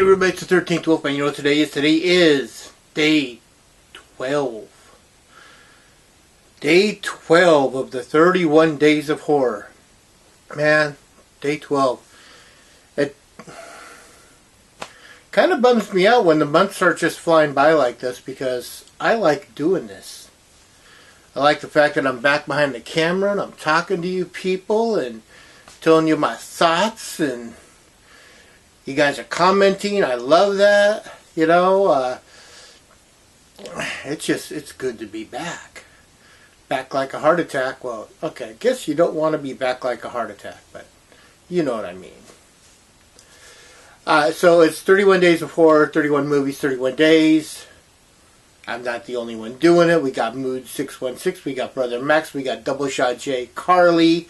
everybody, it's the 13th Wolfman. You know what today is? Today is day 12. Day 12 of the 31 days of horror. Man, day 12. It kind of bums me out when the months are just flying by like this because I like doing this. I like the fact that I'm back behind the camera and I'm talking to you people and telling you my thoughts, and you guys are commenting. I love that. You know, it's good to be back. Back like a heart attack. Well, okay, I guess you don't want to be back like a heart attack, but you know what I mean. So it's 31 days of horror, 31 movies, 31 days. I'm not the only one doing it. We got Mood 616, we got Brother Max, we got Double Shot J, Carly,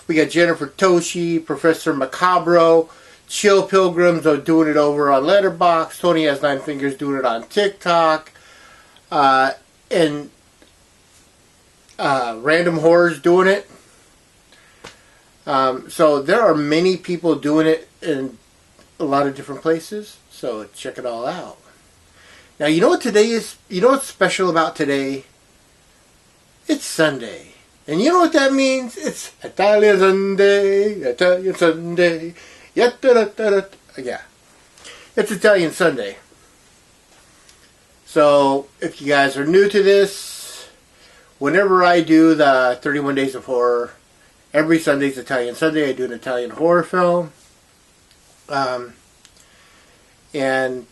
we got Jennifer Toshi, Professor Macabro, Chill Pilgrims are doing it over on Letterboxd, Tony Has Nine Fingers doing it on TikTok, and Random Horrors doing it. So there are many people doing it in a lot of different places, so check it all out. Now, you know what today is? You know what's special about today? It's Sunday. And you know what that means? It's Italian Sunday, Italian Sunday. Yeah. It's Italian Sunday. So, if you guys are new to this, whenever I do the 31 Days of Horror, every Sunday's Italian Sunday. I do an Italian horror film. And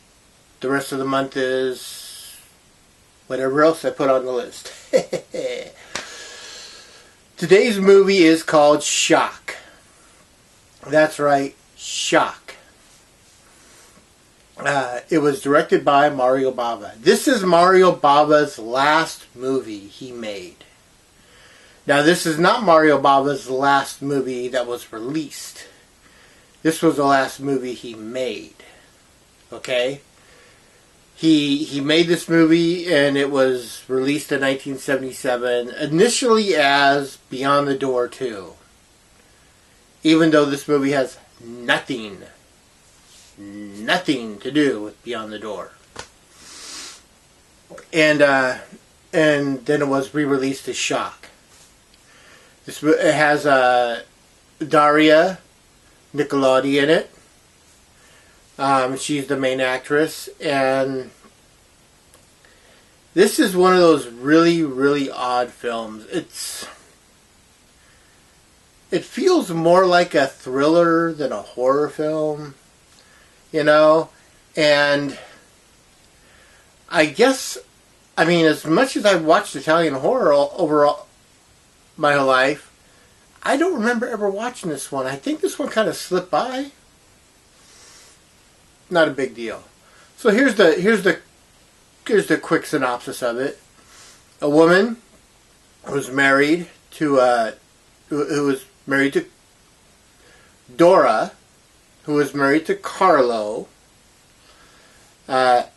the rest of the month is whatever else I put on the list. Today's movie is called Shock. That's right, Shock. It was directed by Mario Bava. This is Mario Bava's last movie he made. Now, this is not Mario Bava's last movie that was released. This was the last movie he made. Okay? He made this movie and it was released in 1977, initially as Beyond the Door 2. Even though this movie has nothing to do with Beyond the Door. And then it was re-released as Shock. It has Daria Nicolodi in it. She's the main actress, and this is one of those really, really odd films. It feels more like a thriller than a horror film, you know, and I guess, I mean, as much as I've watched Italian horror overall my whole life, I don't remember ever watching this one. I think this one kind of slipped by. Not a big deal. So here's the quick synopsis of it. A woman was married to who was married to Dora, who was married to Carlo, and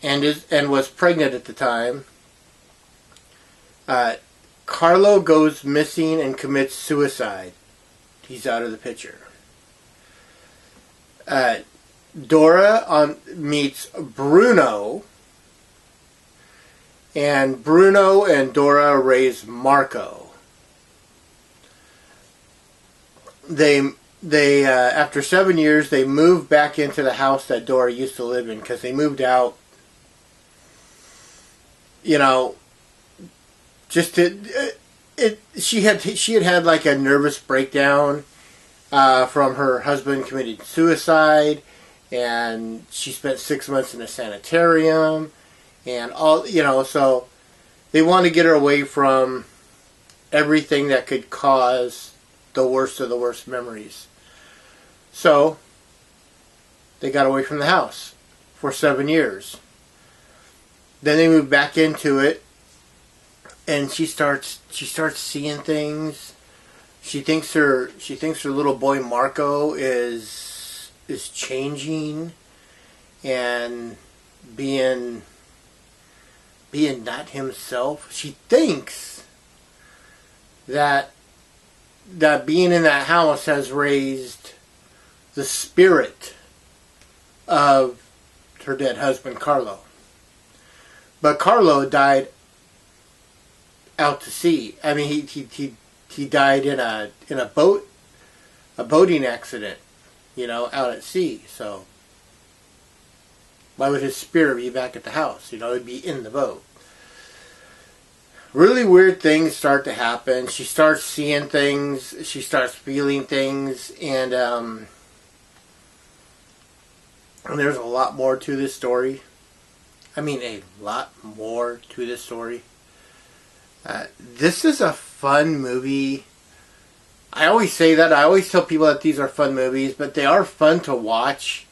was pregnant at the time. Carlo goes missing and commits suicide. He's out of the picture. Dora meets Bruno, and Bruno and Dora raise Marco. They after 7 years, they move back into the house that Dora used to live in because they moved out, you know, just to she had like a nervous breakdown from her husband committing suicide. And she spent 6 months in a sanitarium, and all, you know, so they want to get her away from everything that could cause the worst of the worst memories. So they got away from the house for 7 years. Then they moved back into it, and she starts seeing things. She thinks her little boy Marco is changing and being not himself. She thinks that being in that house has raised the spirit of her dead husband, Carlo. But Carlo died out to sea. I mean, he died in a boating accident, you know, out at sea. So why would his spirit be back at the house? You know, it'd be in the boat. Really weird things start to happen. She starts seeing things. She starts feeling things, and there's a lot more to this story. I mean, a lot more to this story. This is a fun movie. I always say that. I always tell people that these are fun movies, but they are fun to watch.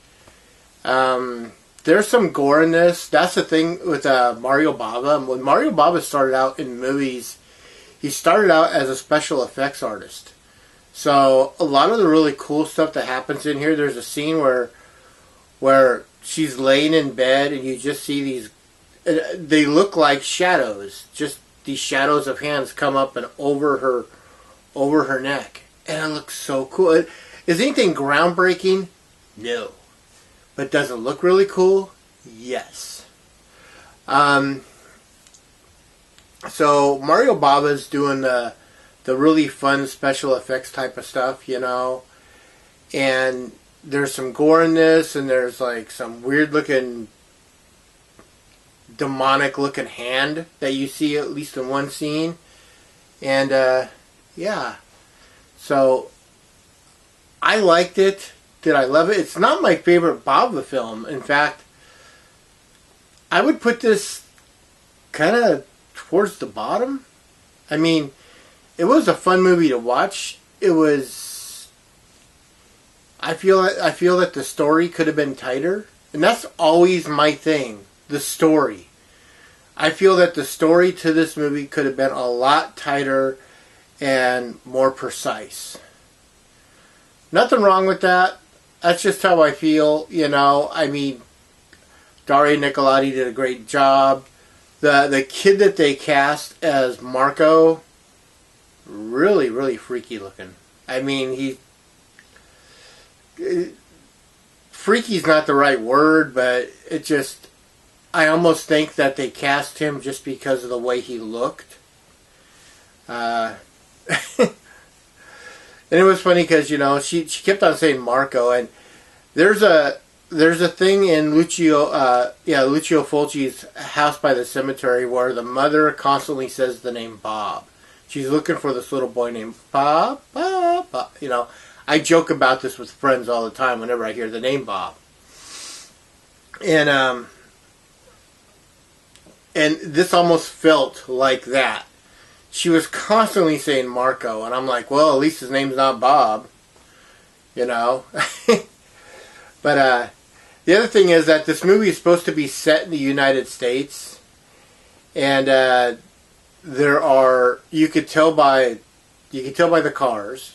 There's some gore in this. That's the thing with Mario Bava. When Mario Bava started out in movies, he started out as a special effects artist. So a lot of the really cool stuff that happens in here, there's a scene where she's laying in bed and you just see these, they look like shadows. Just these shadows of hands come up and over her neck. And it looks so cool. Is anything groundbreaking? No. But does it look really cool? Yes. So Mario Bava's doing the really fun special effects type of stuff, you know. And there's some gore in this, and there's like some weird looking, demonic looking hand that you see at least in one scene. And yeah. So I liked it. Did I love it? It's not my favorite Bava film. In fact, I would put this kind of towards the bottom. I mean, it was a fun movie to watch. It was. I feel that the story could have been tighter, and that's always my thing. The story. I feel that the story to this movie could have been a lot tighter and more precise. Nothing wrong with that. That's just how I feel, you know. I mean, Daria Nicolodi did a great job. The kid that they cast as Marco, really, really freaky looking. I mean, freaky's not the right word, but it just, I almost think that they cast him just because of the way he looked. And it was funny because, you know, she kept on saying Marco, and there's a thing in Lucio Fulci's House by the Cemetery where the mother constantly says the name Bob. She's looking for this little boy named Bob, Bob, Bob. You know, I joke about this with friends all the time whenever I hear the name Bob. And this almost felt like that. She was constantly saying Marco, and I'm like, well, at least his name's not Bob, you know. But the other thing is that this movie is supposed to be set in the United States, and you could tell by the cars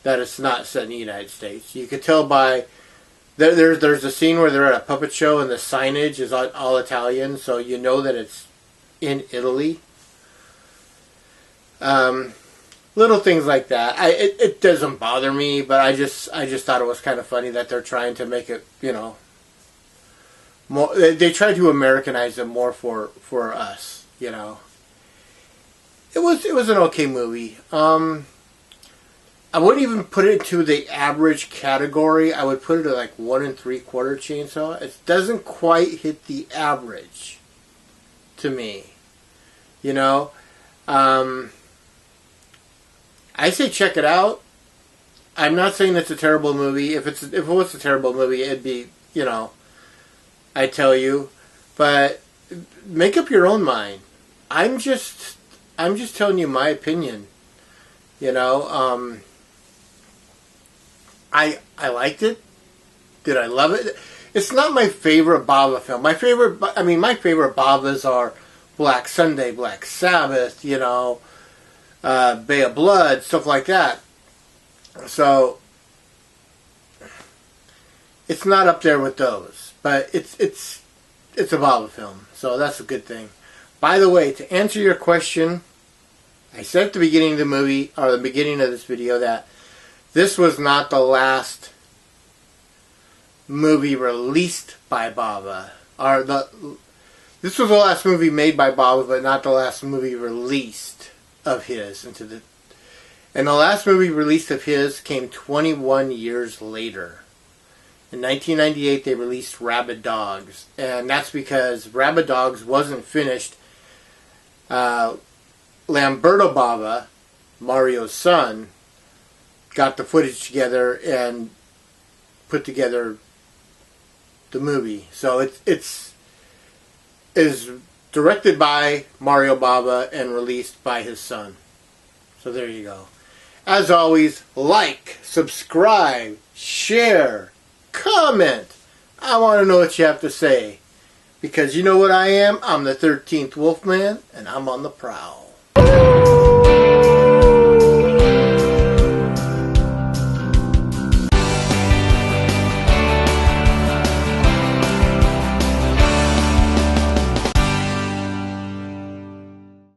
that it's not set in the United States. You could tell by there's a scene where they're at a puppet show and the signage is all Italian, so you know that it's in Italy. Little things like that. It doesn't bother me, but I just thought it was kind of funny that they're trying to make it, you know, more. They tried to Americanize it more for us, you know. It was an okay movie. I wouldn't even put it to the average category. I would put it at like 1 3/4 chainsaw. It doesn't quite hit the average to me, you know. I say check it out. I'm not saying it's a terrible movie. If it was a terrible movie, it'd be, you know, I tell you. But make up your own mind. I'm just telling you my opinion. You know, I liked it. Did I love it? It's not my favorite Bava film. My favorite Bavas are Black Sunday, Black Sabbath, you know, Bay of Blood, stuff like that. So it's not up there with those, but it's a Bava film, so that's a good thing. By the way, to answer your question, I said at the beginning of the movie, or the beginning of this video, that this was not the last movie released by Bava. This was the last movie made by Bava, but not the last movie released of his. And the last movie released of his came 21 years later. In 1998, they released Rabid Dogs. And that's because Rabid Dogs wasn't finished. Lamberto Bava, Mario's son, got the footage together and put together the movie. So it's directed by Mario Bava and released by his son. So there you go. As always, like, subscribe, share, comment. I want to know what you have to say. Because you know what I am? I'm the 13th Wolfman, and I'm on the prowl.